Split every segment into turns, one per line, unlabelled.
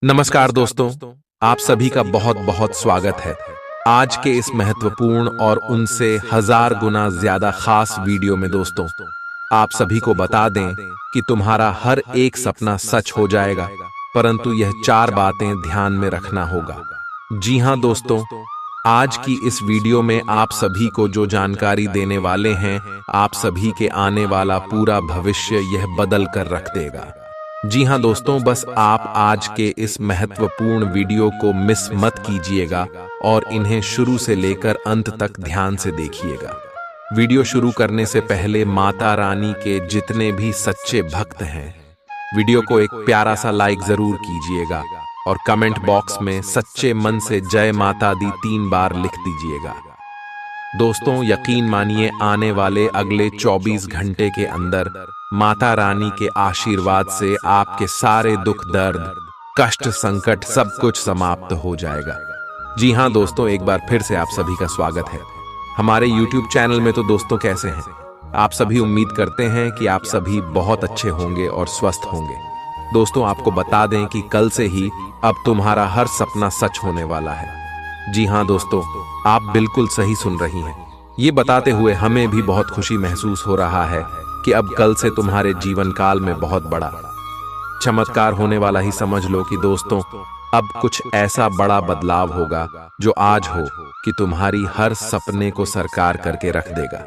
नमस्कार दोस्तों, आप सभी का बहुत बहुत स्वागत है। आज के इस महत्वपूर्ण और उनसे हजार गुना ज्यादा खास वीडियो में दोस्तों, आप सभी को बता दें कि तुम्हारा हर एक सपना सच हो जाएगा, परंतु यह 4 बातें ध्यान में रखना होगा। जी हां दोस्तों, आज की इस वीडियो में आप सभी को जो जानकारी देने वाले हैं, आप सभी के आने वाला पूरा भविष्य यह बदल कर रख देगा। जी हां दोस्तों, बस आप आज के इस महत्वपूर्ण वीडियो को मिस मत कीजिएगा और इन्हें शुरू से लेकर अंत तक ध्यान से देखिएगा। वीडियो शुरू करने से पहले माता रानी के जितने भी सच्चे भक्त हैं, वीडियो को एक प्यारा सा लाइक जरूर कीजिएगा और कमेंट बॉक्स में सच्चे मन से जय माता दी 3 बार लिख दीजिएगा। दोस्तों, यकीन मानिए, आने वाले अगले 24 घंटे के अंदर माता रानी के आशीर्वाद से आपके सारे दुख दर्द, कष्ट, संकट सब कुछ समाप्त हो जाएगा। जी हां दोस्तों, एक बार फिर से आप सभी का स्वागत है हमारे YouTube चैनल में। तो दोस्तों, कैसे हैं आप सभी? उम्मीद करते हैं कि आप सभी बहुत अच्छे होंगे और स्वस्थ होंगे। दोस्तों, आपको बता दें कि कल से ही अब तुम्हारा हर सपना सच होने वाला है। जी हां दोस्तों, आप बिल्कुल सही सुन रही हैं। ये बताते हुए हमें भी बहुत खुशी महसूस हो रहा है कि अब कल से तुम्हारे जीवन काल में बहुत बड़ा चमत्कार होने वाला ही समझ लो कि दोस्तों, अब कुछ ऐसा बड़ा बदलाव होगा जो आज हो कि तुम्हारी हर सपने को साकार करके रख देगा।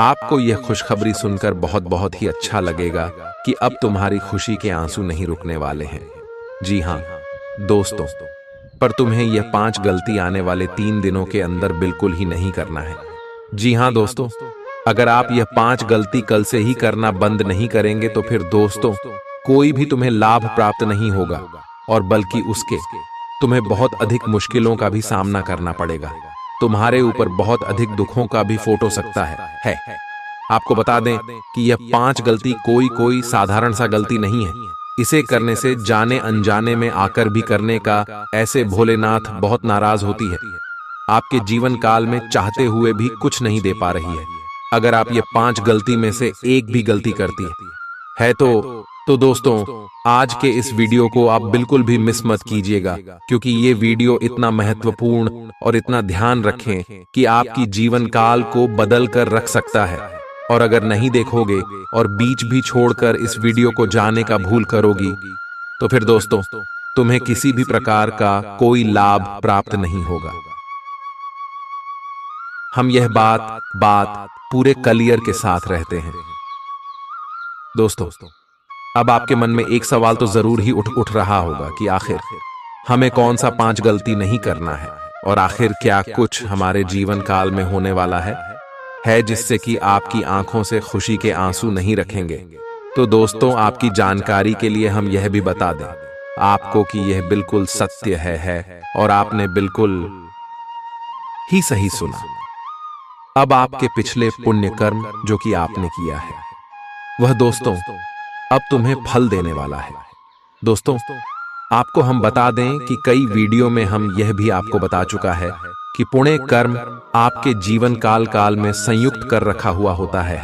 आपको यह खुशखबरी सुनकर बहुत बहुत ही अच्छा लगेगा कि अब तुम्हारी खुशी के आंसू नहीं रुकने वाले हैं। जी हां दोस्तों, पर तुम्हें यह 5 गलती आने वाले 3 दिनों के अंदर बिल्कुल ही नहीं करना है। जी हां दोस्तों, अगर आप यह 5 गलती कल से ही करना बंद नहीं करेंगे तो फिर दोस्तों, कोई भी तुम्हें लाभ प्राप्त नहीं होगा और बल्कि उसके तुम्हें बहुत अधिक मुश्किलों का भी सामना करना पड़ेगा। तुम्हारे ऊपर बहुत अधिक दुखों का भी फोटो सकता है। आपको बता दें कि यह 5 गलती कोई साधारण सा गलती नहीं है। इसे करने से जाने अनजाने में आकर भी करने का ऐसे भोलेनाथ बहुत नाराज होती है। आपके जीवन काल में चाहते हुए भी कुछ नहीं दे पा रही है। अगर आप ये 5 गलती में से एक भी गलती करती है तो दोस्तों, आज के इस वीडियो को आप बिल्कुल भी मिस मत कीजिएगा, क्योंकि ये वीडियो इतना महत्वपूर्ण और इतना ध्यान रखें कि आपकी जीवन काल को बदल कर रख सकता है। और अगर नहीं देखोगे और बीच भी छोड़कर इस वीडियो को जाने का भूल करोगी तो फिर दोस्तों, तुम्हें किसी भी प्रकार का कोई लाभ प्राप्त नहीं होगा। हम यह बात पूरे क्लियर के साथ रहते हैं। दोस्तों, अब आपके मन में एक सवाल तो जरूर ही उठ रहा होगा कि आखिर हमें कौन सा 5 गलती नहीं करना है और आखिर क्या कुछ हमारे जीवन काल में होने वाला है जिससे कि आपकी आंखों से खुशी के आंसू नहीं रखेंगे। तो दोस्तों, आपकी जानकारी के लिए हम यह भी बता दें आपको कि यह बिल्कुल सत्य है और आपने बिल्कुल ही सही सुना। अब आपके पिछले पुण्य कर्म जो कि आपने किया है, वह दोस्तों अब तुम्हें फल देने वाला है। दोस्तों, आपको हम बता दें कि कई वीडियो में हम यह भी आपको बता चुका है कि पुण्य कर्म आपके जीवन काल में संयुक्त कर रखा हुआ होता है।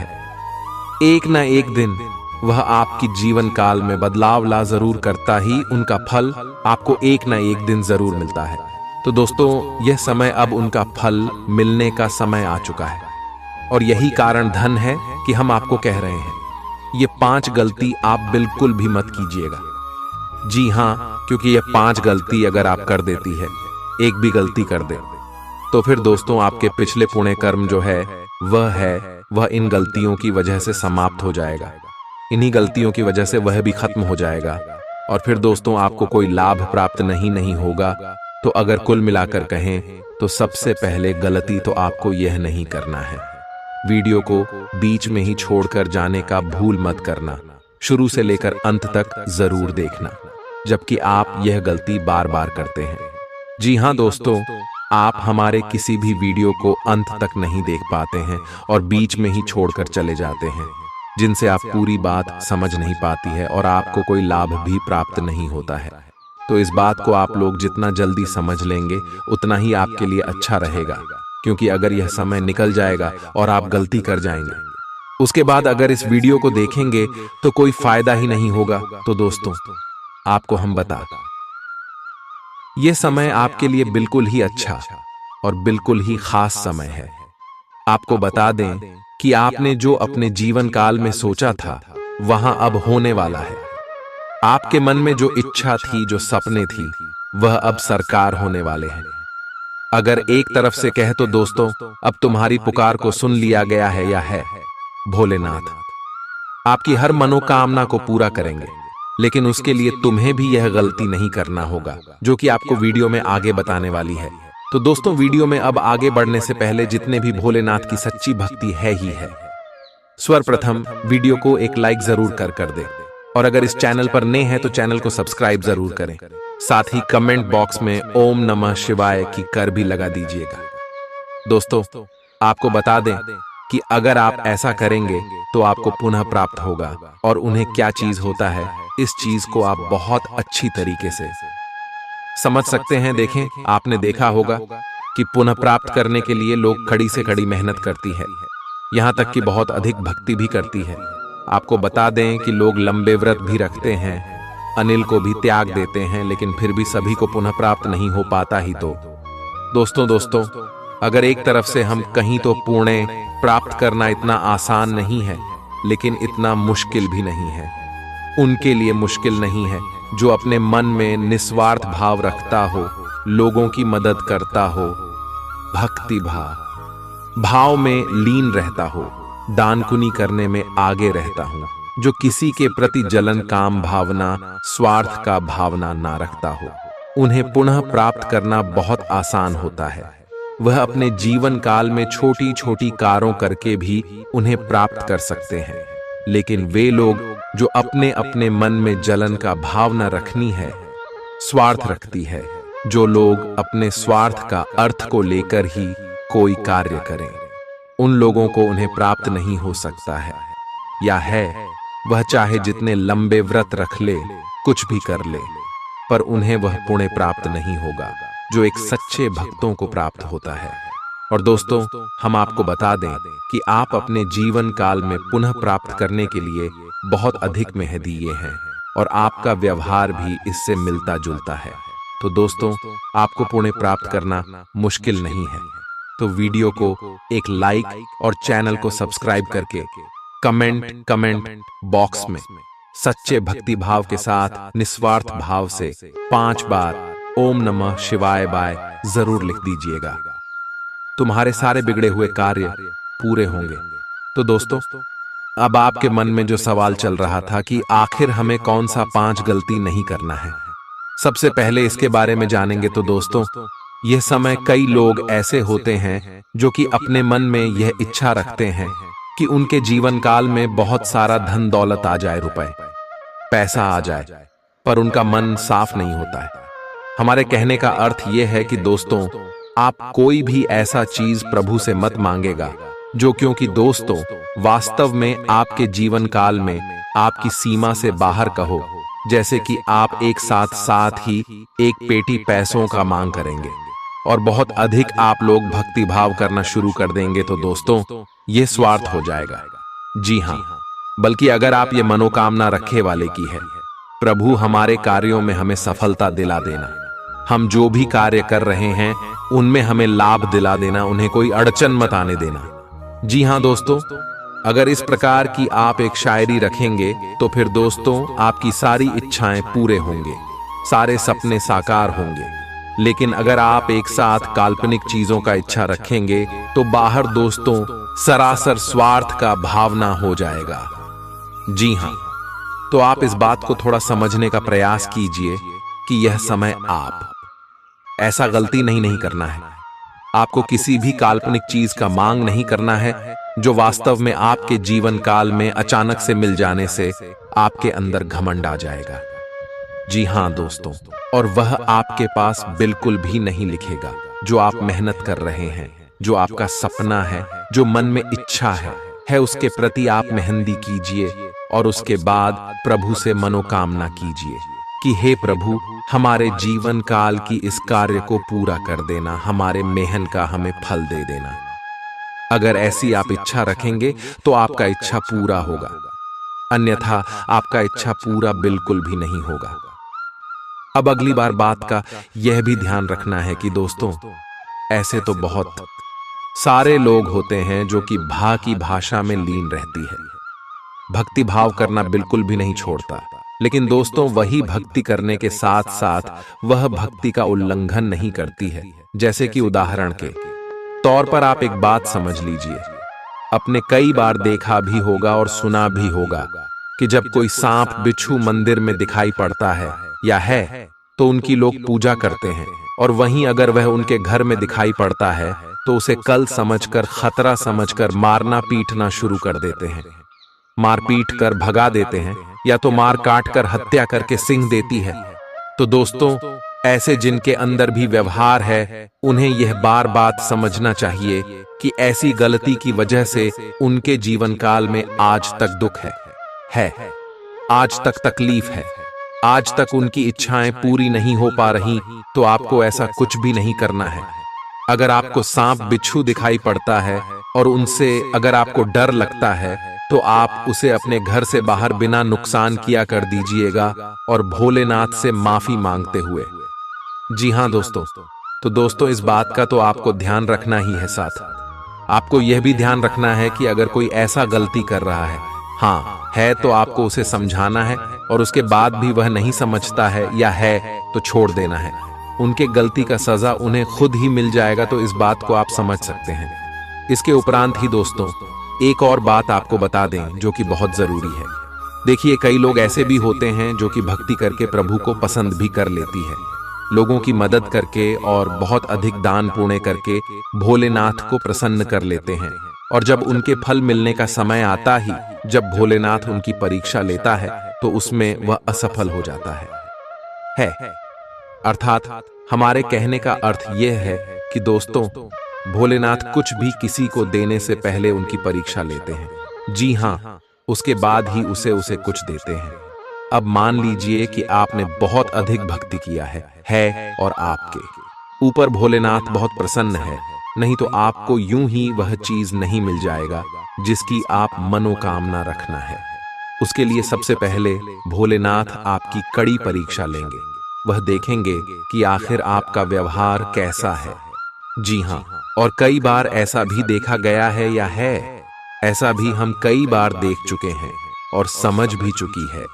एक न एक दिन वह आपकी जीवन काल में बदलाव ला जरूर करता ही उनका फल आपको एक न एक दिन जरूर मिलता है। तो दोस्तों, यह समय अब उनका फल मिलने का समय आ चुका है और यही कारण धन है कि हम आपको कह रहे हैं ये 5 गलती आप बिल्कुल भी मत कीजिएगा। जी हां, क्योंकि यह 5 गलती अगर आप कर देती है, एक भी गलती कर दे, तो फिर दोस्तों आपके पिछले पुण्य कर्म जो है वह इन गलतियों की वजह से समाप्त हो जाएगा। इन्हीं गलतियों की वजह से वह भी खत्म हो जाएगा और फिर दोस्तों आपको कोई लाभ प्राप्त नहीं होगा। तो अगर कुल मिलाकर कहें तो सबसे पहले गलती तो आपको यह नहीं करना है। वीडियो को बीच में ही छोड़कर जाने का भूल मत करना, शुरू से लेकर अंत तक जरूर देखना, जबकि आप यह गलती बार बार करते हैं। जी हां दोस्तों, आप हमारे किसी भी वीडियो को अंत तक नहीं देख पाते हैं और बीच में ही छोड़कर चले जाते हैं, जिनसे आप पूरी बात समझ नहीं पाती है और आपको कोई लाभ भी प्राप्त नहीं होता है। तो इस बात को आप लोग जितना जल्दी समझ लेंगे उतना ही आपके लिए अच्छा रहेगा, क्योंकि अगर यह समय निकल जाएगा और आप गलती कर जाएंगे, उसके बाद अगर इस वीडियो को देखेंगे तो कोई फायदा ही नहीं होगा। तो दोस्तों, आपको हम बता ये समय आपके लिए बिल्कुल ही अच्छा और बिल्कुल ही खास समय है। आपको बता दें कि आपने जो अपने जीवन काल में सोचा था वहां अब होने वाला है। आपके मन में जो इच्छा थी, जो सपने थी, वह अब साकार होने वाले हैं। अगर एक तरफ से कहे तो दोस्तों, अब तुम्हारी पुकार को सुन लिया गया है या है। भोलेनाथ आपकी हर मनोकामना को पूरा करेंगे, लेकिन उसके लिए तुम्हें भी यह गलती नहीं करना होगा जो कि आपको वीडियो में आगे बताने वाली है। तो दोस्तों, वीडियो में अब आगे बढ़ने से पहले जितने भी भोलेनाथ की सच्ची भक्ति है ही है, सर्वप्रथम वीडियो को एक लाइक जरूर कर दे, और अगर इस चैनल पर नए हैं तो चैनल को सब्सक्राइब जरूर करें। साथ ही कमेंट बॉक्स में ओम नमः शिवाय की कर भी लगा दीजिएगा। दोस्तों, आपको बता दें कि अगर आप ऐसा करेंगे तो आपको पुनः प्राप्त होगा, और उन्हें क्या चीज होता है इस चीज को आप बहुत अच्छी तरीके से समझ सकते हैं। देखें, आपने देखा होगा कि पुनः प्राप्त करने के लिए लोग कड़ी से कड़ी मेहनत करती है, यहां तक कि बहुत अधिक भक्ति भी करती है। आपको बता दें कि लोग लंबे व्रत भी रखते हैं, अनिल को भी त्याग देते हैं, लेकिन फिर भी सभी को पुनः प्राप्त नहीं हो पाता ही तो। दोस्तों, अगर एक तरफ से हम कहीं तो पुण्य प्राप्त करना इतना आसान नहीं है, लेकिन इतना मुश्किल भी नहीं है। उनके लिए मुश्किल नहीं है जो अपने मन में निस्वार्थ भाव रखता हो, लोगों की मदद करता हो, भक्ति भाव में लीन रहता हो, दान पुण्य करने में आगे रहता हूं, जो किसी के प्रति जलन, काम भावना, स्वार्थ का भावना ना रखता हो। उन्हें पुनः प्राप्त करना बहुत आसान होता है। वह अपने जीवन काल में छोटी छोटी कारों करके भी उन्हें प्राप्त कर सकते हैं, लेकिन वे लोग जो अपने अपने मन में जलन का भावना रखनी है, स्वार्थ रखती है, जो लोग अपने स्वार्थ का अर्थ को लेकर ही कोई कार्य करें, उन लोगों को उन्हें प्राप्त नहीं हो सकता है, या है वह चाहे जितने लंबे व्रत रख ले, कुछ भी कर ले, पर उन्हें वह पुण्य प्राप्त नहीं होगा जो एक सच्चे भक्तों को प्राप्त होता है। और दोस्तों, हम आपको बता दें कि आप अपने जीवन काल में पुनः प्राप्त करने के लिए बहुत अधिक मेहनत दिए हैं, और आपका व्यवहार भी इससे मिलता जुलता है। तो दोस्तों, आपको पुण्य प्राप्त करना मुश्किल नहीं है। तो वीडियो को एक लाइक और चैनल को सब्सक्राइब करके कमेंट बॉक्स में सच्चे भक्ति भाव के साथ निस्वार्थ भाव से 5 बार ओम नमः शिवाय बाय जरूर लिख दीजिएगा। तुम्हारे सारे बिगड़े हुए कार्य पूरे होंगे। तो दोस्तों, अब आपके मन में जो सवाल चल रहा था कि आखिर हमें कौन सा 5 गलती नहीं करना है, सबसे पहले इसके बारे में जानेंगे। तो दोस्तों, यह समय कई लोग ऐसे होते हैं जो कि अपने मन में यह इच्छा रखते हैं कि उनके जीवन काल में बहुत सारा धन दौलत आ जाए, रुपए पैसा आ जाए, पर उनका मन साफ नहीं होता है। हमारे कहने का अर्थ यह है कि दोस्तों, आप कोई भी ऐसा चीज प्रभु से मत मांगेगा जो, क्योंकि दोस्तों वास्तव में आपके जीवन काल में आपकी सीमा से बाहर का हो, जैसे कि आप एक साथ ही एक पेटी पैसों का मांग करेंगे और बहुत अधिक आप लोग भक्ति भाव करना शुरू कर देंगे। तो दोस्तों, ये स्वार्थ हो जाएगा। जी हाँ, बल्कि अगर आप ये मनोकामना रखे वाले की है, प्रभु हमारे कार्यों में हमें सफलता दिला देना, हम जो भी कार्य कर रहे हैं उनमें हमें लाभ दिला देना, उन्हें कोई अड़चन मत आने देना। जी हाँ दोस्तों, अगर इस प्रकार की आप एक शायरी रखेंगे तो फिर दोस्तों आपकी सारी इच्छाएं पूरे होंगे, सारे सपने साकार होंगे। लेकिन अगर आप एक साथ काल्पनिक चीजों का इच्छा रखेंगे तो बाहर दोस्तों सरासर स्वार्थ का भावना हो जाएगा। जी हाँ, तो आप इस बात को थोड़ा समझने का प्रयास कीजिए कि यह समय आप ऐसा गलती नहीं करना है। आपको किसी भी काल्पनिक चीज का मांग नहीं करना है जो वास्तव में आपके जीवन काल में अचानक से मिल जाने से आपके अंदर घमंड आ जाएगा। जी हाँ दोस्तों, और वह आपके पास बिल्कुल भी नहीं लिखेगा जो आप मेहनत कर रहे हैं, जो आपका सपना है, जो मन में इच्छा है उसके प्रति आप मेहंदी कीजिए और उसके बाद प्रभु से मनोकामना कीजिए कि हे प्रभु, हमारे जीवन काल की इस कार्य को पूरा कर देना, हमारे मेहनत का हमें फल दे देना। अगर ऐसी आप इच्छा रखेंगे तो आपका इच्छा पूरा होगा, अन्यथा आपका इच्छा पूरा बिल्कुल भी नहीं होगा। अब अगली बार बात का यह भी ध्यान रखना है कि दोस्तों, ऐसे तो बहुत सारे लोग होते हैं जो कि भा की भाषा में लीन रहती है, भक्ति भाव करना बिल्कुल भी नहीं छोड़ता, लेकिन दोस्तों वही भक्ति करने के साथ साथ वह भक्ति का उल्लंघन नहीं करती है। जैसे कि उदाहरण के तौर पर आप एक बात समझ लीजिए, आपने कई बार देखा भी होगा और सुना भी होगा कि जब कोई सांप बिच्छू मंदिर में दिखाई पड़ता है या है तो उनकी लोग पूजा करते हैं, और वहीं अगर वह उनके घर में दिखाई पड़ता है तो उसे कल समझकर, खतरा समझकर मारना पीटना शुरू कर देते हैं, मार पीट कर भगा देते हैं, या तो मार काट कर हत्या करके सिंह देती है। तो दोस्तों, ऐसे जिनके अंदर भी व्यवहार है, उन्हें यह बार बात समझना चाहिए कि ऐसी गलती की वजह से उनके जीवन काल में आज तक दुख है, आज तक तकलीफ है, आज तक उनकी इच्छाएं पूरी नहीं हो पा रही। तो आपको ऐसा कुछ भी नहीं करना है। अगर आपको सांप बिच्छू दिखाई पड़ता है और उनसे अगर आपको डर लगता है तो आप उसे अपने घर से बाहर बिना नुकसान किया कर दीजिएगा, और भोलेनाथ से माफी मांगते हुए। जी हां दोस्तों, तो दोस्तों इस बात का तो आपको ध्यान रखना ही है। साथ आपको यह भी ध्यान रखना है कि अगर कोई ऐसा गलती कर रहा है तो आपको उसे समझाना है, और उसके बाद भी वह नहीं समझता है या है तो छोड़ देना है। उनके गलती का सजा उन्हें खुद ही मिल जाएगा, तो इस बात को आप समझ सकते हैं। इसके उपरांत ही दोस्तों एक और बात आपको बता दें जो कि बहुत जरूरी है। देखिए, कई लोग ऐसे भी होते हैं जो कि भक्ति करके प्रभु को पसंद भी कर लेती है, लोगों की मदद करके और बहुत अधिक दान पुण्य करके भोलेनाथ को प्रसन्न कर लेते हैं, और जब उनके फल मिलने का समय आता ही, जब भोलेनाथ उनकी परीक्षा लेता है तो उसमें वह असफल हो जाता है। अर्थात हमारे कहने का अर्थ यह है कि दोस्तों, भोलेनाथ कुछ भी किसी को देने से पहले उनकी परीक्षा लेते हैं। जी हां, उसके बाद ही उसे कुछ देते हैं। अब मान लीजिए कि आपने बहुत अधिक भक्ति किया है और आपके ऊपर भोलेनाथ बहुत प्रसन्न है, नहीं तो आपको यूं ही वह चीज नहीं मिल जाएगा जिसकी आप मनोकामना रखना है। उसके लिए सबसे पहले भोलेनाथ आपकी कड़ी परीक्षा लेंगे। वह देखेंगे कि आखिर आपका व्यवहार कैसा है। जी हां, और कई बार ऐसा भी देखा गया है या है, ऐसा भी हम कई बार देख चुके हैं और समझ भी चुकी है।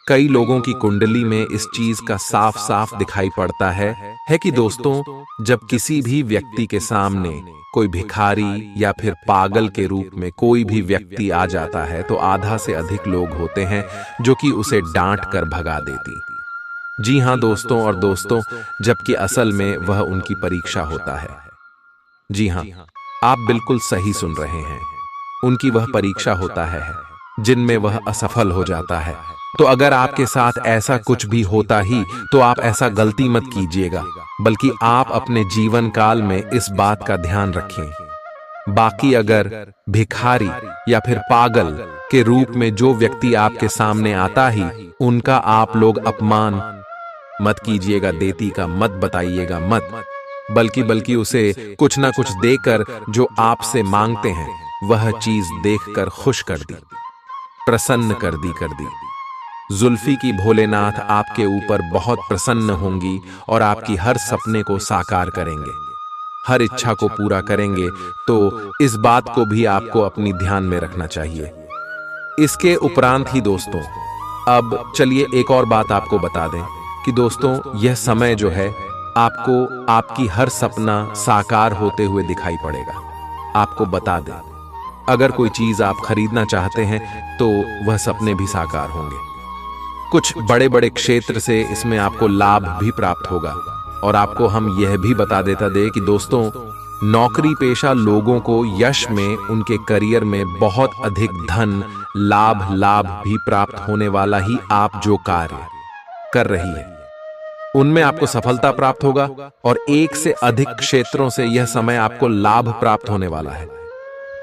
कई लोगों की कुंडली में इस चीज का साफ साफ दिखाई पड़ता है कि दोस्तों, जब किसी भी व्यक्ति के सामने कोई भिखारी या फिर पागल के रूप में कोई भी व्यक्ति आ जाता है तो आधा से अधिक लोग होते हैं जो कि उसे डांट कर भगा देती। जी हां दोस्तों, और दोस्तों, जबकि असल में वह उनकी परीक्षा होता है। जी हां, आप बिल्कुल सही सुन रहे हैं, उनकी वह परीक्षा होता है जिनमें वह असफल हो जाता है। तो अगर आपके साथ ऐसा कुछ भी होता ही तो आप ऐसा गलती मत कीजिएगा, बल्कि आप अपने जीवन काल में इस बात का ध्यान रखें। बाकी अगर भिखारी या फिर पागल के रूप में जो व्यक्ति आपके सामने आता ही, उनका आप लोग अपमान मत कीजिएगा, देती का मत बताइएगा, मत, बल्कि उसे कुछ ना कुछ देकर जो आपसे मांगते हैं वह चीज देखकर खुश कर दी, प्रसन्न कर दी। जुल्फी की भोलेनाथ आपके ऊपर बहुत प्रसन्न होंगी और आपकी हर सपने को साकार करेंगे, हर इच्छा को पूरा करेंगे। तो इस बात को भी आपको अपनी ध्यान में रखना चाहिए। इसके उपरांत ही दोस्तों, अब चलिए एक और बात आपको बता दें कि दोस्तों, यह समय जो है आपको आपकी हर सपना साकार होते हुए दिखाई पड़ेगा। आपको बता दें, अगर कोई चीज आप खरीदना चाहते हैं तो वह सपने भी साकार होंगे। कुछ बड़े बड़े क्षेत्र से इसमें आपको लाभ भी प्राप्त होगा। और आपको हम यह भी बता देता दे कि दोस्तों, नौकरी पेशा लोगों को यश में, उनके करियर में बहुत अधिक धन लाभ भी प्राप्त होने वाला ही आप जो कार्य कर रही है उनमें आपको सफलता प्राप्त होगा, और एक से अधिक क्षेत्रों से यह समय आपको लाभ प्राप्त होने वाला है।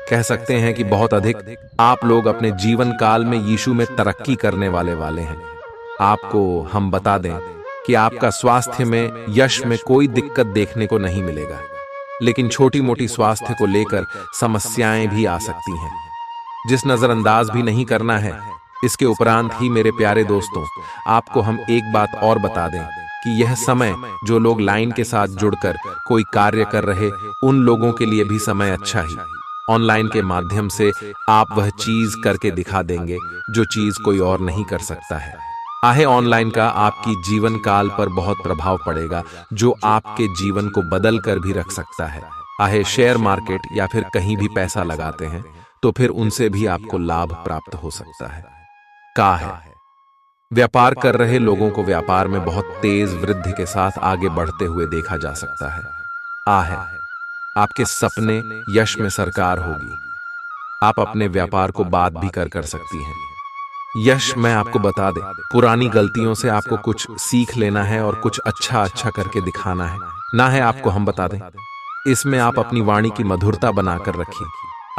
कह सकते हैं कि बहुत अधिक आप लोग अपने जीवन काल में यीशु में तरक्की करने वाले हैं। आपको हम बता दें कि आपका स्वास्थ्य में, यश में कोई दिक्कत देखने को नहीं मिलेगा, लेकिन छोटी मोटी स्वास्थ्य को लेकर समस्याएं भी आ सकती हैं, जिस नजरअंदाज भी नहीं करना है। इसके उपरांत ही मेरे प्यारे दोस्तों, आपको हम एक बात और बता दें कि यह समय जो लोग लाइन के साथ जुड़कर कोई कार्य कर रहे उन लोगों के लिए भी समय अच्छा ही। ऑनलाइन के माध्यम से आप वह चीज करके दिखा देंगे जो चीज कोई और नहीं कर सकता है। आहे ऑनलाइन का आपकी जीवन काल पर बहुत प्रभाव पड़ेगा जो आपके जीवन को बदल कर भी रख सकता है। आहे शेयर मार्केट या फिर कहीं भी पैसा लगाते हैं तो फिर उनसे भी आपको लाभ प्राप्त हो सकता है। का है व्यापार कर रहे लोगों को व्यापार में बहुत तेज वृद्धि के साथ आगे बढ़ते हुए देखा जा सकता है। आ है आपके सपने यश में सरकार होगी। आप अपने व्यापार को बात भी कर सकती हैं। यश मैं आपको बता दें, पुरानी गलतियों से आपको कुछ सीख लेना है और कुछ अच्छा अच्छा करके दिखाना है, ना है आपको हम बता दें। इसमें आप अपनी वाणी की मधुरता बनाकर रखिए।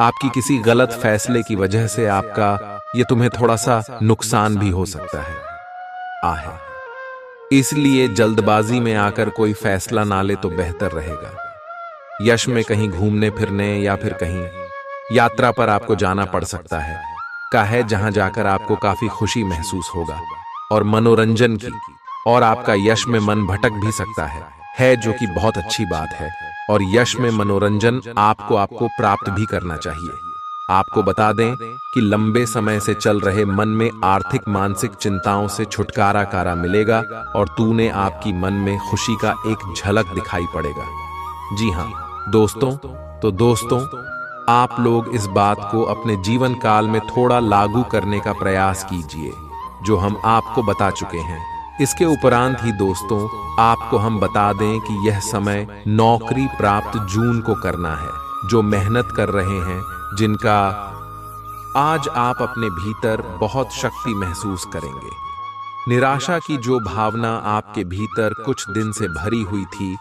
आपकी किसी गलत फैसले की वजह से आपका ये तुम्हें थोड़ा सा नुकसान भी हो सकता है। आहे इसलिए जल्दबाजी में आकर कोई फैसला ना ले तो बेहतर रहेगा। यश में कहीं घूमने फिरने या फिर कहीं यात्रा पर आपको जाना पड़ सकता है का है, जहां जाकर आपको काफी खुशी महसूस होगा और मनोरंजन की, और आपका यश में मन भटक भी सकता है जो कि बहुत अच्छी बात है। और यश में मनोरंजन आपको प्राप्त भी करना चाहिए। आपको बता दें कि लंबे समय से चल रहे मन में आर्थिक मानसिक चिंताओं से छुटकारा मिलेगा और तूने आपकी मन में खुशी का एक झलक दिखाई पड़ेगा। जी हाँ दोस्तों, तो दोस्तों आप लोग इस बात को अपने जीवन काल में थोड़ा लागू करने का प्रयास कीजिए जो हम आपको बता चुके हैं। इसके उपरांत ही दोस्तों आपको हम बता दें कि यह समय नौकरी प्राप्त जून को करना है। जो मेहनत कर रहे हैं, जिनका आज आप अपने भीतर बहुत शक्ति महसूस करेंगे। निराशा की जो भावना आपके भीतर कुछ दिन से भरी हुई थी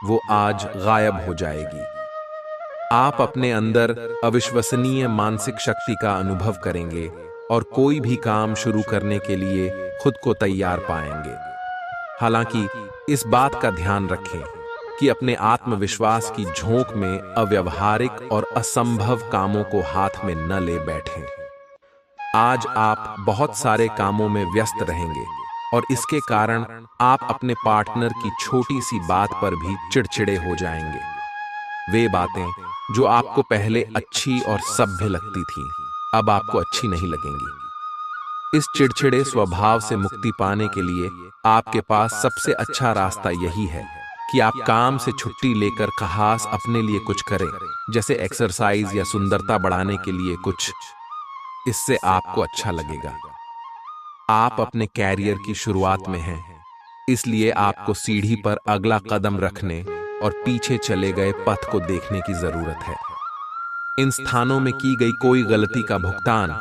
वो आज गायब हो जाएगी। आप अपने अंदर अविश्वसनीय मानसिक शक्ति का अनुभव करेंगे और कोई भी काम शुरू करने के लिए खुद को तैयार पाएंगे। हालांकि इस बात का ध्यान रखें कि अपने आत्मविश्वास की झोंक में अव्यवहारिक और असंभव कामों को हाथ में न ले बैठें। आज आप बहुत सारे कामों में व्यस्त रहेंगे और इसके कारण आप अपने पार्टनर की छोटी सी बात पर भी चिड़चिड़े हो जाएंगे। वे बातें जो आपको पहले अच्छी और सभ्य लगती थीं, अब आपको अच्छी नहीं लगेंगी। इस चिड़चिड़े स्वभाव से मुक्ति पाने के लिए आपके पास सबसे अच्छा रास्ता यही है कि आप काम से छुट्टी लेकर खास अपने लिए कुछ करें, जैसे एक्सरसाइज या सुंदरता बढ़ाने के लिए कुछ। इससे आपको अच्छा लगेगा। आप अपने कैरियर की शुरुआत में हैं, इसलिए आपको सीढ़ी पर अगला कदम रखने और पीछे चले गए पथ को देखने की जरूरत है। इन स्थानों में की गई कोई गलती का भुगतान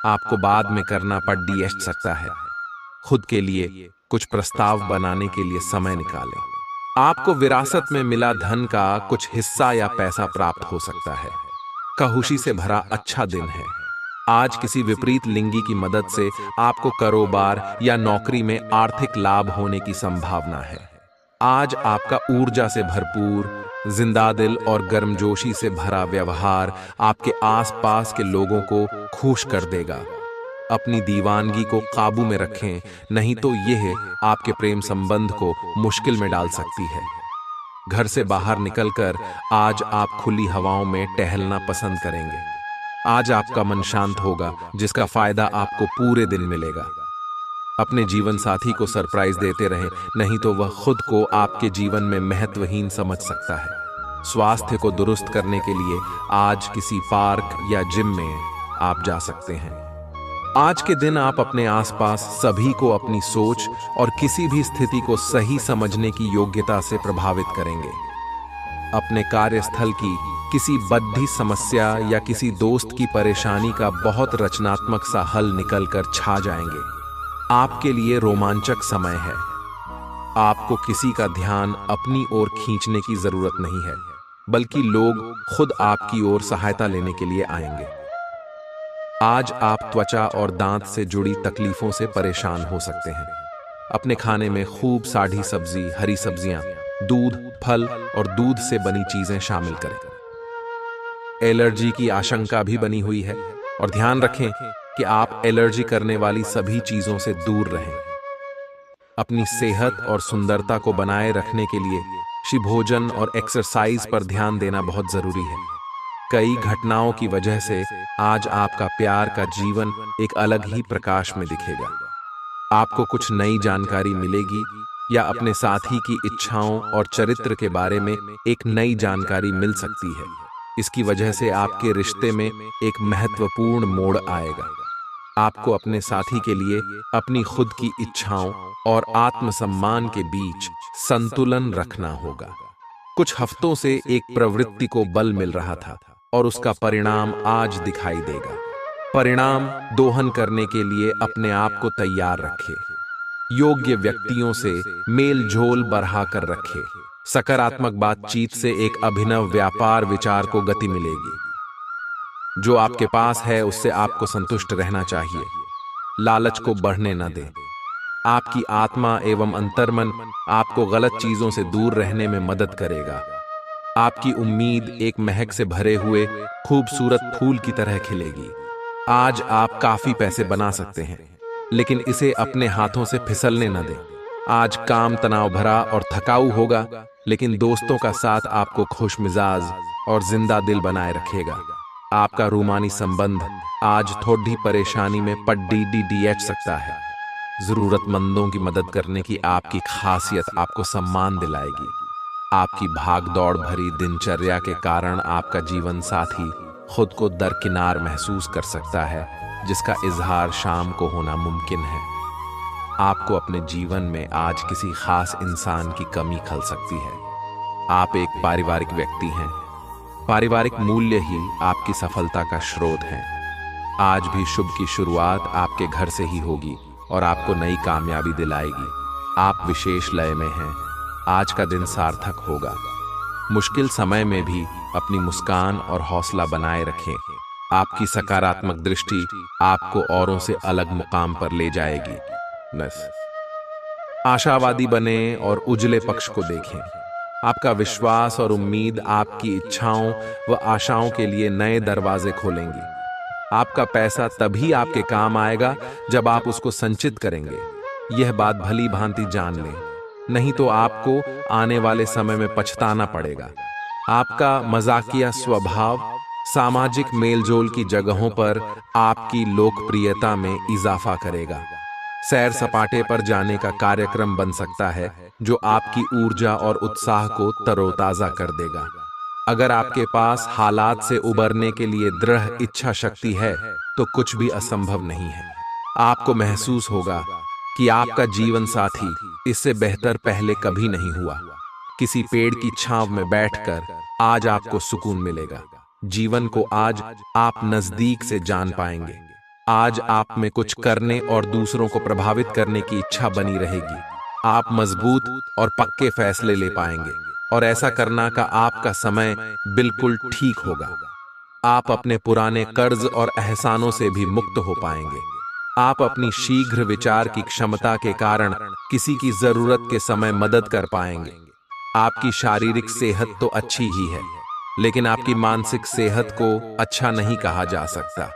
आपको बाद में करना पड़ सकता है। खुद के लिए कुछ प्रस्ताव बनाने के लिए समय निकालें। आपको विरासत में मिला धन का कुछ हिस्सा या पैसा प्राप्त हो सकता है। खुशी से भरा अच्छा दिन है। आज किसी विपरीत लिंगी की मदद से आपको कारोबार या नौकरी में आर्थिक लाभ होने की संभावना है। आज आपका ऊर्जा से भरपूर, जिंदा दिल और गर्मजोशी से भरा व्यवहार आपके आसपास के लोगों को खुश कर देगा। अपनी दीवानगी को काबू में रखें, नहीं तो यह आपके प्रेम संबंध को मुश्किल में डाल सकती है। घर से बाहर निकलकर आज आप खुली हवाओं में टहलना पसंद करेंगे। आज आपका मन शांत होगा, जिसका फायदा आपको पूरे दिन मिलेगा। अपने जीवन साथी को सरप्राइज देते रहें, नहीं तो वह खुद को आपके जीवन में महत्वहीन समझ सकता है। स्वास्थ्य को दुरुस्त करने के लिए आज किसी पार्क या जिम में आप जा सकते हैं। आज के दिन आप अपने आसपास सभी को अपनी सोच और किसी भी स्थिति को सही समझने की योग्यता से प्रभावित करेंगे। अपने कार्यस्थल की किसी बद्धी समस्या या किसी दोस्त की परेशानी का बहुत रचनात्मक सा हल निकलकर छा जाएंगे। आपके लिए रोमांचक समय है। आपको किसी का ध्यान अपनी ओर खींचने की जरूरत नहीं है, बल्कि लोग खुद आपकी ओर सहायता लेने के लिए आएंगे। आज आप त्वचा और दांत से जुड़ी तकलीफों से परेशान हो सकते हैं। अपने खाने में खूब साढ़ी सब्जी, हरी सब्जियां, दूध, फल और दूध से बनी चीजें शामिल करें। एलर्जी की आशंका भी बनी हुई है और ध्यान रखें कि आप एलर्जी करने वाली सभी चीजों से दूर रहें। अपनी सेहत और सुंदरता को बनाए रखने के लिए भोजन और एक्सरसाइज पर ध्यान देना बहुत जरूरी है। कई घटनाओं की वजह से आज आपका प्यार का जीवन एक अलग ही प्रकाश में दिखेगा। आपको कुछ नई जानकारी मिलेगी या अपने साथी की इच्छाओं और चरित्र के बारे में एक नई जानकारी मिल सकती है। इसकी वजह से आपके रिश्ते में एक महत्वपूर्ण मोड़ आएगा। आपको अपने साथी के लिए अपनी खुद की इच्छाओं और आत्मसम्मान के बीच संतुलन रखना होगा। कुछ हफ्तों से एक प्रवृत्ति को बल मिल रहा था और उसका परिणाम आज दिखाई देगा। परिणाम दोहन करने के लिए अपने आप को तैयार रखें। योग्य व्यक्तियों से मेल जोल बढ़ाकर रखें। सकारात्मक बातचीत से एक अभिनव व्यापार विचार को गति मिलेगी। जो आपके पास है उससे आपको संतुष्ट रहना चाहिए। लालच को बढ़ने न दें। आपकी आत्मा एवं अंतर्मन आपको गलत चीजों से दूर रहने में मदद करेगा। आपकी उम्मीद एक महक से भरे हुए खूबसूरत फूल की तरह खिलेगी। आज आप काफी पैसे बना सकते हैं, लेकिन इसे अपने हाथों से फिसलने न दें। आज काम तनाव भरा और थकाऊ होगा, लेकिन दोस्तों का साथ आपको खुशमिजाज और जिंदा दिल बनाए रखेगा। आपका रूमानी संबंध आज थोड़ी परेशानी में पड़ सकता है। जरूरतमंदों की मदद करने की आपकी खासियत आपको सम्मान दिलाएगी। आपकी भागदौड़ भरी दिनचर्या के कारण आपका जीवन साथी खुद को दरकिनार महसूस कर सकता है, जिसका इजहार शाम को होना मुमकिन है। आपको अपने जीवन में आज किसी खास इंसान की कमी खल सकती है। आप एक पारिवारिक व्यक्ति हैं। पारिवारिक मूल्य ही आपकी सफलता का स्रोत है। आज भी शुभ की शुरुआत आपके घर से ही होगी और आपको नई कामयाबी दिलाएगी। आप विशेष लय में हैं। आज का दिन सार्थक होगा। मुश्किल समय में भी अपनी मुस्कान और हौसला बनाए रखें। आपकी सकारात्मक दृष्टि आपको औरों से अलग मुकाम पर ले जाएगी। आशावादी बने और उजले पक्ष को देखें। आपका विश्वास और उम्मीद आपकी इच्छाओं व आशाओं के लिए नए दरवाजे खोलेंगी। आपका पैसा तभी आपके काम आएगा जब आप उसको संचित करेंगे। यह बात भली भांति जान लें, नहीं तो आपको आने वाले समय में पछताना पड़ेगा। आपका मजाकिया स्वभाव सामाजिक मेलजोल की जगहों पर आपकी लोकप्रियता में इजाफा करेगा। सैर सपाटे पर जाने का कार्यक्रम बन सकता है, जो आपकी ऊर्जा और उत्साह को तरोताजा कर देगा। अगर आपके पास हालात से उबरने के लिए दृढ़ इच्छा शक्ति है, तो कुछ भी असंभव नहीं है। आपको महसूस होगा कि आपका जीवन साथी इससे बेहतर पहले कभी नहीं हुआ। किसी पेड़ की छांव में बैठकर आज आपको सुकून मिलेगा। जीवन को आज आप नजदीक से जान पाएंगे। आज आप में कुछ करने और दूसरों को प्रभावित करने की इच्छा बनी रहेगी। आप मजबूत और पक्के फैसले ले पाएंगे और ऐसा करना का आपका समय बिल्कुल ठीक होगा। आप अपने पुराने कर्ज और एहसानों से भी मुक्त हो पाएंगे। आप अपनी शीघ्र विचार की क्षमता के कारण किसी की जरूरत के समय मदद कर पाएंगे। आपकी शारीरिक सेहत तो अच्छी ही है, लेकिन आपकी मानसिक सेहत को अच्छा नहीं कहा जा सकता।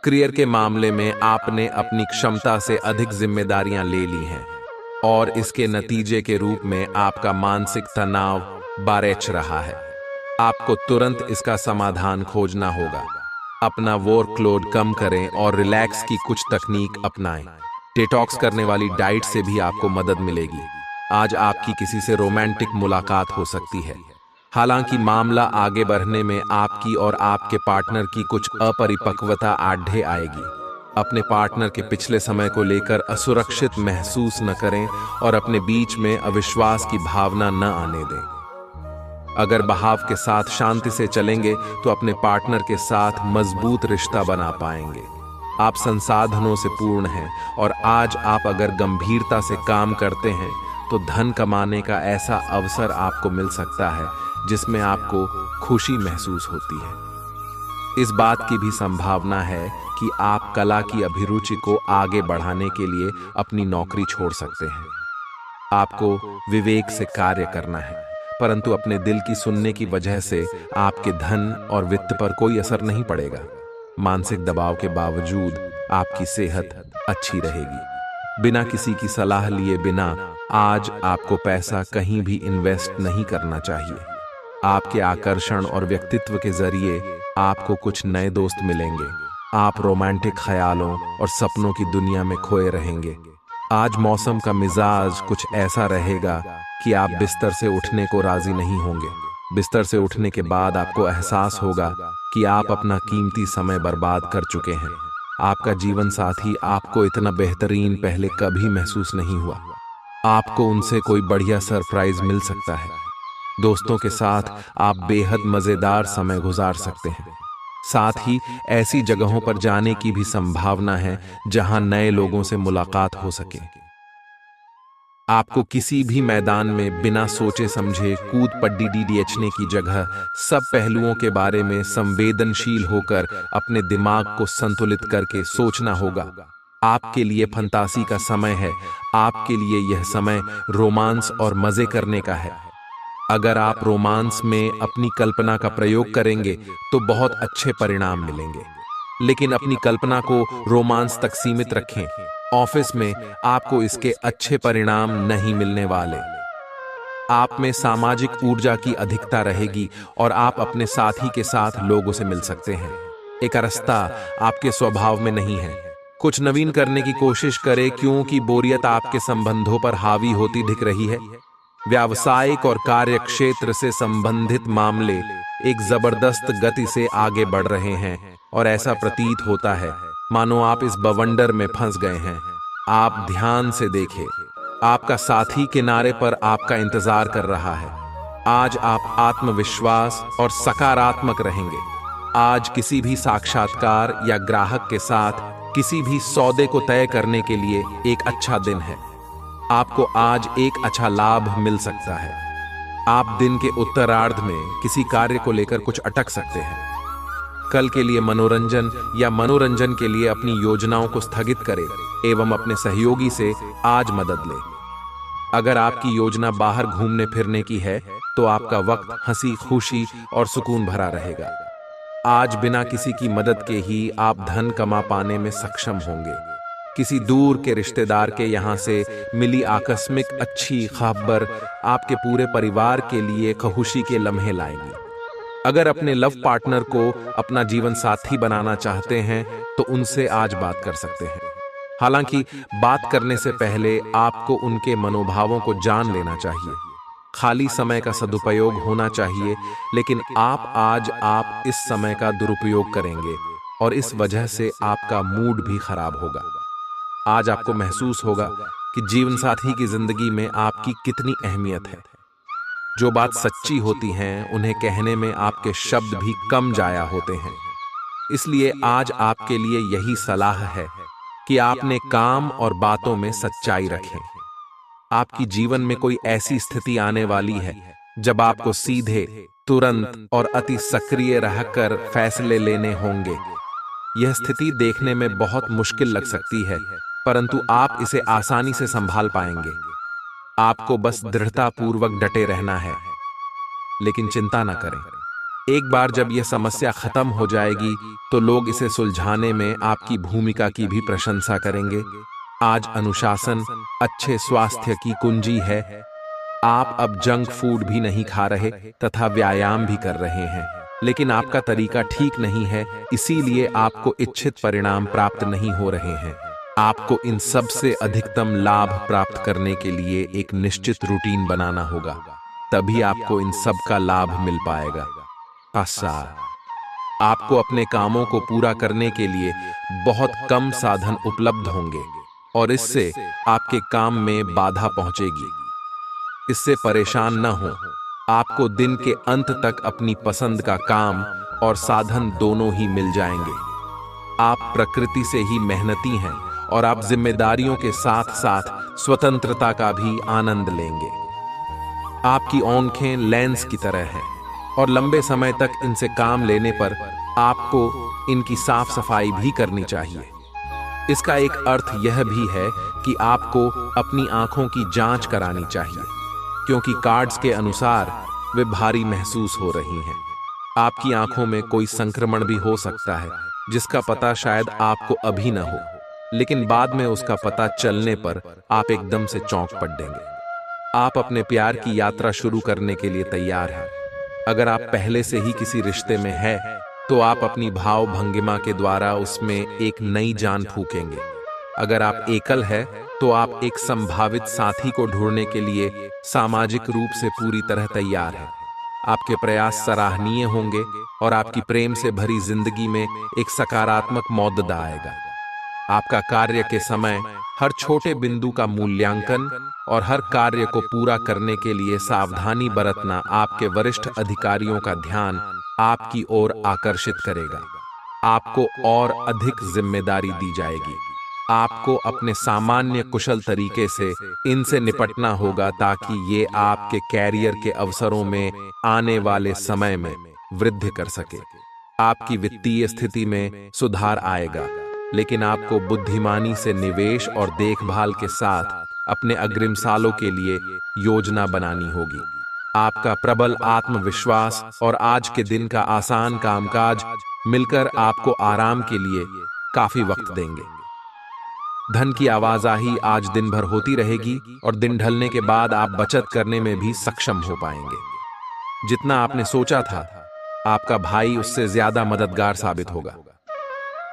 करियर के मामले में आपने अपनी क्षमता से अधिक जिम्मेदारियां ले ली हैं और इसके नतीजे के रूप में आपका मानसिक तनाव बढ़ रहा है। आपको तुरंत इसका समाधान खोजना होगा। अपना वर्कलोड कम करें और रिलैक्स की कुछ तकनीक अपनाएं। डिटॉक्स करने वाली डाइट से भी आपको मदद मिलेगी। आज आपकी किसी से रोमांटिक मुलाकात हो सकती है। हालांकि मामला आगे बढ़ने में आपकी और आपके पार्टनर की कुछ अपरिपक्वता आढ़े आएगी। अपने पार्टनर के पिछले समय को लेकर असुरक्षित महसूस न करें और अपने बीच में अविश्वास की भावना न आने दें। अगर बहाव के साथ शांति से चलेंगे तो अपने पार्टनर के साथ मजबूत रिश्ता बना पाएंगे। आप संसाधनों से पूर्ण हैं और आज आप अगर गंभीरता से काम करते हैं तो धन कमाने का ऐसा अवसर आपको मिल सकता है जिसमें आपको खुशी महसूस होती है। इस बात की भी संभावना है कि आप कला की अभिरुचि को आगे बढ़ाने के लिए अपनी नौकरी छोड़ सकते हैं। आपको विवेक से कार्य करना है, परंतु अपने दिल की सुनने की वजह से आपके धन और वित्त पर कोई असर नहीं पड़ेगा। मानसिक दबाव के बावजूद आपकी सेहत अच्छी रहेगी। बिना किसी की सलाह लिए बिना आज आपको पैसा कहीं भी इन्वेस्ट नहीं करना चाहिए। आपके आकर्षण और व्यक्तित्व के जरिए आपको कुछ नए दोस्त मिलेंगे। आप रोमांटिक ख्यालों और सपनों की दुनिया में खोए रहेंगे। आज मौसम का मिजाज कुछ ऐसा रहेगा कि आप बिस्तर से उठने को राजी नहीं होंगे। बिस्तर से उठने के बाद आपको एहसास होगा कि आप अपना कीमती समय बर्बाद कर चुके हैं। आपका जीवन साथी आपको इतना बेहतरीन पहले कभी महसूस नहीं हुआ। आपको उनसे कोई बढ़िया सरप्राइज मिल सकता है। दोस्तों के साथ आप बेहद मजेदार समय गुजार सकते हैं। साथ ही ऐसी जगहों पर जाने की भी संभावना है जहां नए लोगों से मुलाकात हो सके। आपको किसी भी मैदान में बिना सोचे समझे कूद पड्डी डीडीएचने की जगह सब पहलुओं के बारे में संवेदनशील होकर अपने दिमाग को संतुलित करके सोचना होगा। आपके लिए फंतासी का समय है। आपके लिए यह समय रोमांस और मजे करने का है। अगर आप रोमांस में अपनी कल्पना का प्रयोग करेंगे तो बहुत अच्छे परिणाम मिलेंगे, लेकिन अपनी कल्पना को रोमांस तक सीमित रखें। ऑफिस में आपको इसके अच्छे परिणाम नहीं मिलने वाले। आप में सामाजिक ऊर्जा की अधिकता रहेगी और आप अपने साथी के साथ लोगों से मिल सकते हैं। एक रास्ता आपके स्वभाव में नहीं है। कुछ नवीन करने की कोशिश करें, क्योंकि बोरियत आपके संबंधों पर हावी होती दिख रही है। व्यावसायिक और कार्य क्षेत्र से संबंधित मामले एक जबरदस्त गति से आगे बढ़ रहे हैं और ऐसा प्रतीत होता है मानो आप इस बवंडर में फंस गए हैं। आप ध्यान से देखें, आपका साथी किनारे पर आपका इंतजार कर रहा है। आज आप आत्मविश्वास और सकारात्मक रहेंगे। आज किसी भी साक्षात्कार या ग्राहक के साथ किसी भी सौदे को तय करने के लिए एक अच्छा दिन है। आपको आज एक अच्छा लाभ मिल सकता है। आप दिन के उत्तरार्ध में किसी कार्य को लेकर कुछ अटक सकते हैं। कल के लिए मनोरंजन या मनोरंजन के लिए अपनी योजनाओं को स्थगित करें एवं अपने सहयोगी से आज मदद लें। अगर आपकी योजना बाहर घूमने फिरने की है तो आपका वक्त हंसी खुशी और सुकून भरा रहेगा। आज बिना किसी की मदद के ही आप धन कमा पाने में सक्षम होंगे। किसी दूर के रिश्तेदार के यहाँ से मिली आकस्मिक अच्छी खबर आपके पूरे परिवार के लिए खुशी के लम्हे लाएगी। अगर अपने लव पार्टनर को अपना जीवन साथी बनाना चाहते हैं तो उनसे आज बात कर सकते हैं। हालांकि बात करने से पहले आपको उनके मनोभावों को जान लेना चाहिए। खाली समय का सदुपयोग होना चाहिए, लेकिन आप इस समय का दुरुपयोग करेंगे और इस वजह से आपका मूड भी खराब होगा। आज आपको महसूस होगा कि जीवन साथी की जिंदगी में आपकी कितनी अहमियत है। जो बात सच्ची होती हैं उन्हें कहने में आपके शब्द भी कम जाया होते हैं। इसलिए आज आपके लिए यही सलाह है कि आपने काम और बातों में सच्चाई रखें। आपकी जीवन में कोई ऐसी स्थिति आने वाली है जब आपको सीधे, तुरंत और अति सक्रिय रहकर फैसले लेने होंगे। यह स्थिति देखने में बहुत मुश्किल लग सकती है, परंतु आप इसे आसानी से संभाल पाएंगे। आपको बस दृढ़तापूर्वक डटे रहना है, लेकिन चिंता न करें। एक बार जब यह समस्या खत्म हो जाएगी तो लोग इसे सुलझाने में आपकी भूमिका की भी प्रशंसा करेंगे। आज अनुशासन अच्छे स्वास्थ्य की कुंजी है। आप अब जंक फूड भी नहीं खा रहे तथा व्यायाम भी कर रहे हैं, लेकिन आपका तरीका ठीक नहीं है, इसीलिए आपको इच्छित परिणाम प्राप्त नहीं हो रहे हैं। आपको इन सब से अधिकतम लाभ प्राप्त करने के लिए एक निश्चित रूटीन बनाना होगा, तभी आपको इन सब का लाभ मिल पाएगा। आपको अपने कामों को पूरा करने के लिए बहुत कम साधन उपलब्ध होंगे और इससे आपके काम में बाधा पहुंचेगी। इससे परेशान न हो। आपको दिन के अंत तक अपनी पसंद का काम और साधन दोनों ही मिल जाएंगे। आप प्रकृति से ही मेहनती हैं और आप जिम्मेदारियों के साथ साथ स्वतंत्रता का भी आनंद लेंगे। आपकी आंखें लेंस की तरह हैं और लंबे समय तक इनसे काम लेने पर आपको इनकी साफ सफाई भी करनी चाहिए। इसका एक अर्थ यह भी है कि आपको अपनी आंखों की जांच करानी चाहिए, क्योंकि कार्ड्स के अनुसार वे भारी महसूस हो रही हैं। आपकी आंखों में कोई संक्रमण भी हो सकता है जिसका पता शायद आपको अभी न हो, लेकिन बाद में उसका पता चलने पर आप एकदम से चौंक पड़ेंगे। आप अपने प्यार की यात्रा शुरू करने के लिए तैयार हैं। अगर आप पहले से ही किसी रिश्ते में हैं, तो आप अपनी भाव भंगिमा के द्वारा उसमें एक नई जान फूकेंगे। अगर आप एकल है, तो आप एक संभावित साथी को ढूंढने के लिए सामाजिक रूप से पूरी तरह तैयार हैं। आपके प्रयास सराहनीय होंगे और आपकी प्रेम से भरी जिंदगी में एक सकारात्मक मौजूदा आएगा। आपका कार्य के समय हर छोटे बिंदु का मूल्यांकन और हर कार्य को पूरा करने के लिए सावधानी बरतना आपके वरिष्ठ अधिकारियों का ध्यान आपकी ओर आकर्षित करेगा। आपको और अधिक जिम्मेदारी दी जाएगी। आपको अपने सामान्य कुशल तरीके से इनसे निपटना होगा ताकि ये आपके कैरियर के अवसरों में आने वाले समय में वृद्धि कर सके। आपकी वित्तीय स्थिति में सुधार आएगा, लेकिन आपको बुद्धिमानी से निवेश और देखभाल के साथ अपने अग्रिम सालों के लिए योजना बनानी होगी। आपका प्रबल आत्मविश्वास और आज के दिन का आसान कामकाज मिलकर आपको आराम के लिए काफी वक्त देंगे। धन की आवाजाही आज दिन भर होती रहेगी और दिन ढलने के बाद आप बचत करने में भी सक्षम हो पाएंगे। जितना आपने सोचा था, आपका भाई उससे ज्यादा मददगार साबित होगा।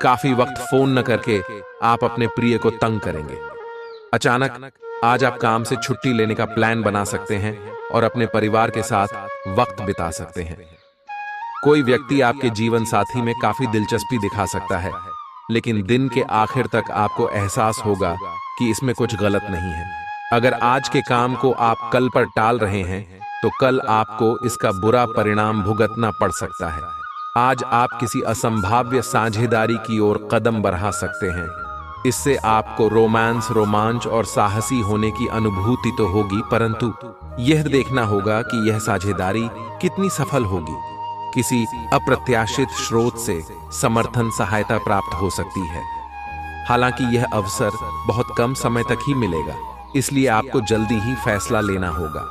काफी वक्त फोन न करके आप अपने प्रिय को तंग करेंगे। अचानक आज आप काम से छुट्टी लेने का प्लान बना सकते हैं और अपने परिवार के साथ वक्त बिता सकते हैं। कोई व्यक्ति आपके जीवन साथी में काफी दिलचस्पी दिखा सकता है, लेकिन दिन के आखिर तक आपको एहसास होगा कि इसमें कुछ गलत नहीं है। अगर आज के काम को आप कल पर टाल रहे हैं, तो कल आपको इसका बुरा परिणाम भुगतना पड़ सकता है। आज आप किसी असंभाव्य साझेदारी की ओर कदम बढ़ा सकते हैं। इससे आपको रोमांच और साहसी होने की अनुभूति तो होगी, परंतु यह देखना होगा कि यह साझेदारी कितनी सफल होगी। किसी अप्रत्याशित स्रोत से समर्थन सहायता प्राप्त हो सकती है। हालांकि यह अवसर बहुत कम समय तक ही मिलेगा, इसलिए आपको जल्दी ही फैसला लेना होगा।